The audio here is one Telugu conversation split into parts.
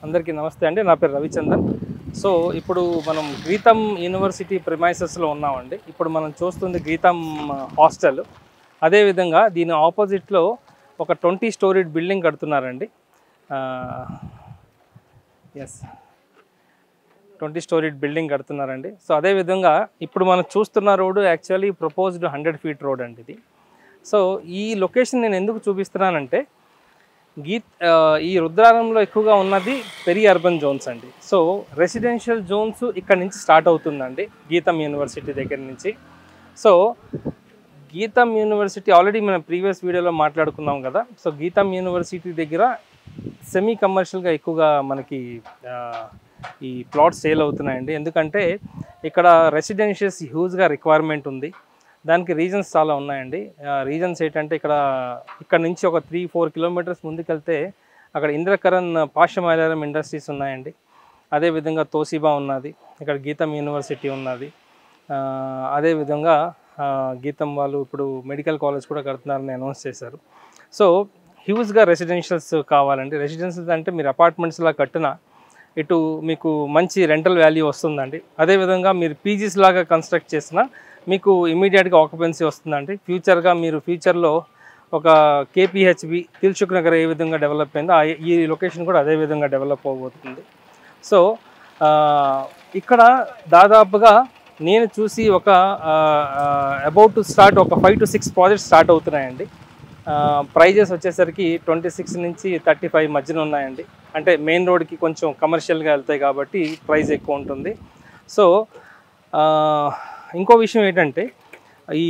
అందరికీ నమస్తే అండి. నా పేరు రవిచందన్. సో ఇప్పుడు మనం గీతం యూనివర్సిటీ ప్రిమైసెస్లో ఉన్నామండి. ఇప్పుడు మనం చూస్తుంది గీతం హాస్టల్. అదేవిధంగా దీని ఆపోజిట్లో ఒక 20 స్టోరీడ్ బిల్డింగ్ కడుతున్నారండి. ఎస్ 20 స్టోరీడ్ బిల్డింగ్ కడుతున్నారండి. సో అదేవిధంగా ఇప్పుడు మనం చూస్తున్న road actually proposed 100 feet road అండి ఇది. సో ఈ లొకేషన్ నేను ఎందుకు చూపిస్తున్నానంటే ఈ రుద్రారంలో ఎక్కువగా ఉన్నది పెరి అర్బన్ జోన్స్ అండి. సో రెసిడెన్షియల్ జోన్స్ ఇక్కడ నుంచి స్టార్ట్ అవుతుందండి గీతం యూనివర్సిటీ దగ్గర నుంచి. సో గీతం యూనివర్సిటీ ఆల్రెడీ మనం ప్రీవియస్ వీడియోలో మాట్లాడుకున్నాం కదా. సో గీతం యూనివర్సిటీ దగ్గర సెమీ కమర్షియల్గా ఎక్కువగా మనకి ఈ ప్లాట్స్ సేల్ అవుతున్నాయండి. ఎందుకంటే ఇక్కడ రెసిడెన్షియల్స్ హ్యూజ్గా రిక్వైర్మెంట్ ఉంది. దానికి రీజన్స్ చాలా ఉన్నాయండి. రీజన్స్ ఏంటంటే ఇక్కడ నుంచి ఒక 3-4 కిలోమీటర్స్ ముందుకెళ్తే అక్కడ ఇంద్రకరణ్ పాశ్చమైలారం ఇండస్ట్రీస్ ఉన్నాయండి. అదేవిధంగా తోసిబా ఉన్నది, ఇక్కడ గీతం యూనివర్సిటీ ఉన్నది. అదేవిధంగా గీతం వాళ్ళు ఇప్పుడు మెడికల్ కాలేజ్ కూడా కడుతున్నారని అనౌన్స్ చేశారు. సో హ్యూజ్గా రెసిడెన్షియల్స్ కావాలండి. రెసిడెన్షియల్స్ అంటే మీరు అపార్ట్మెంట్స్లా కట్టిన ఇటు మీకు మంచి రెంటల్ వాల్యూ వస్తుందండి. అదేవిధంగా మీరు పీజీస్ లాగా కన్స్ట్రక్ట్ చేసిన మీకు ఇమీడియట్గా ఆక్యుపెన్సీ వస్తుందండి. ఫ్యూచర్లో ఒక కేపీహెచ్బి దిల్సుఖ్ నగర్ ఏ విధంగా డెవలప్ అయిందో ఈ లొకేషన్ కూడా అదే విధంగా డెవలప్ అవబోతుంది. సో ఇక్కడ దాదాపుగా నేను చూసి ఒక అబౌట్ టు స్టార్ట్ ఒక 5 to 6 ప్రాజెక్ట్స్ స్టార్ట్ అవుతున్నాయండి. ప్రైజెస్ వచ్చేసరికి 26 నుంచి 35 మధ్యన ఉన్నాయండి. అంటే మెయిన్ రోడ్కి కొంచెం కమర్షియల్గా వెళ్తాయి కాబట్టి ప్రైస్ ఎక్కువ ఉంటుంది. సో ఇంకో విషయం ఏంటంటే ఈ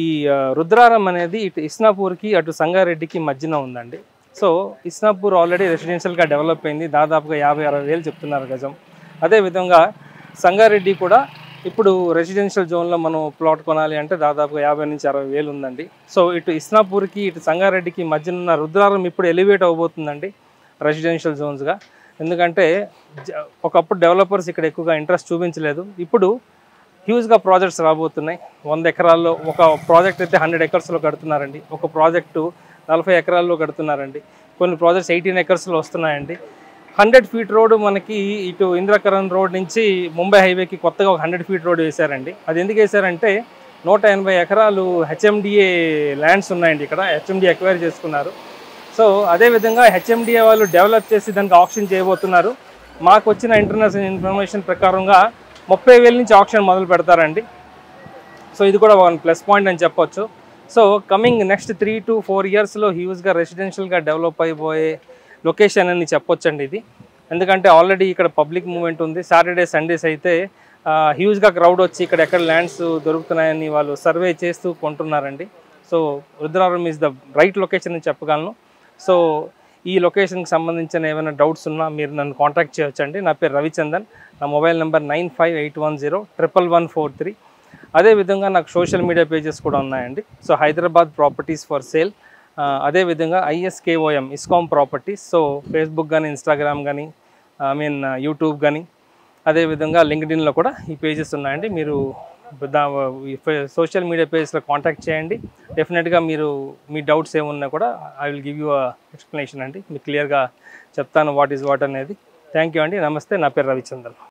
రుద్రారం అనేది ఇటు ఇస్నాపూర్కి అటు సంగారెడ్డికి మధ్యన ఉందండి. సో ఇస్నాపూర్ ఆల్రెడీ రెసిడెన్షియల్గా డెవలప్ అయింది. దాదాపుగా 50-60 వేలు చెప్తున్నారు గజం. అదేవిధంగా సంగారెడ్డి కూడా ఇప్పుడు రెసిడెన్షియల్ జోన్లో మనం ప్లాట్ కొనాలి అంటే దాదాపుగా 50 నుంచి 60 వేలు ఉందండి. సో ఇటు ఇస్నాపూర్కి ఇటు సంగారెడ్డికి మధ్యన ఉన్న రుద్రారం ఇప్పుడు ఎలివేట్ అవబోతుందండి రెసిడెన్షియల్ జోన్స్గా. ఎందుకంటే ఒకప్పుడు డెవలపర్స్ ఇక్కడ ఎక్కువగా ఇంట్రెస్ట్ చూపించలేదు. ఇప్పుడు హ్యూజ్గా ప్రాజెక్ట్స్ రాబోతున్నాయి. 100 ఎకరాల్లో ఒక ప్రాజెక్ట్ అయితే 100 ఎకర్స్లో కడుతున్నారండి. ఒక ప్రాజెక్టు 40 ఎకరాల్లో కడుతున్నారండి. కొన్ని ప్రాజెక్ట్స్ 18 ఎకర్స్లో వస్తున్నాయండి. 100 ఫీట్ రోడ్ మనకి ఇటు ఇంద్రకరణ్ రోడ్ నుంచి ముంబై హైవేకి కొత్తగా ఒక 100 ఫీట్ రోడ్ వేశారండి. అది ఎందుకు వేశారంటే 180 ఎకరాలు హెచ్ఎండిఏ ల్యాండ్స్ ఉన్నాయండి. ఇక్కడ హెచ్ఎండిఏ ఎక్వైర్ చేసుకున్నారు. సో అదేవిధంగా హెచ్ఎండిఏ వాళ్ళు డెవలప్ చేసి దానికి ఆప్షన్ చేయబోతున్నారు. మాకు వచ్చిన ఇంటర్నేషనల్ ఇన్ఫర్మేషన్ ప్రకారంగా 30,000 నుంచి ఆప్షన్ మొదలు పెడతారండి. సో ఇది కూడా వన్ ప్లస్ పాయింట్ అని చెప్పొచ్చు. సో కమింగ్ నెక్స్ట్ 3 to 4 ఇయర్స్లో హ్యూజ్గా రెసిడెన్షియల్గా డెవలప్ అయిపోయే లొకేషన్ అని చెప్పొచ్చండి ఇది. ఎందుకంటే ఆల్రెడీ ఇక్కడ పబ్లిక్ మూవ్మెంట్ ఉంది. సాటర్డే సండేస్ అయితే హ్యూజ్గా క్రౌడ్ వచ్చి ఇక్కడ ఎక్కడ ల్యాండ్స్ దొరుకుతున్నాయని వాళ్ళు సర్వే చేస్తూ కొంటున్నారండి. So Rudraram is the right location అని చెప్పగలను. సో ఈ లొకేషన్కి సంబంధించిన ఏమైనా డౌట్స్ ఉన్నా మీరు నన్ను కాంటాక్ట్ చేయొచ్చండి. నా పేరు రవిచందన్. నా మొబైల్ నెంబర్ 9581011143. అదేవిధంగా నాకు సోషల్ మీడియా పేజెస్ కూడా ఉన్నాయండి. So Hyderabad properties for sale, అదేవిధంగా ISKOM ఇస్కామ్ ప్రాపర్టీస్. సో ఫేస్బుక్ కానీ ఇన్స్టాగ్రామ్ కానీ యూట్యూబ్ కానీ అదేవిధంగా లింక్డ్ఇన్లో కూడా ఈ పేజెస్ ఉన్నాయండి. మీరు సోషల్ మీడియా పేజెస్లో కాంటాక్ట్ చేయండి. డెఫినెట్గా మీరు మీ డౌట్స్ ఏమున్నా కూడా I will give you explanation అండి. మీకు క్లియర్గా చెప్తాను వాట్ ఈజ్ వాట్ అనేది. థ్యాంక్ యూ అండి. నమస్తే. నా పేరు రవిచందన్.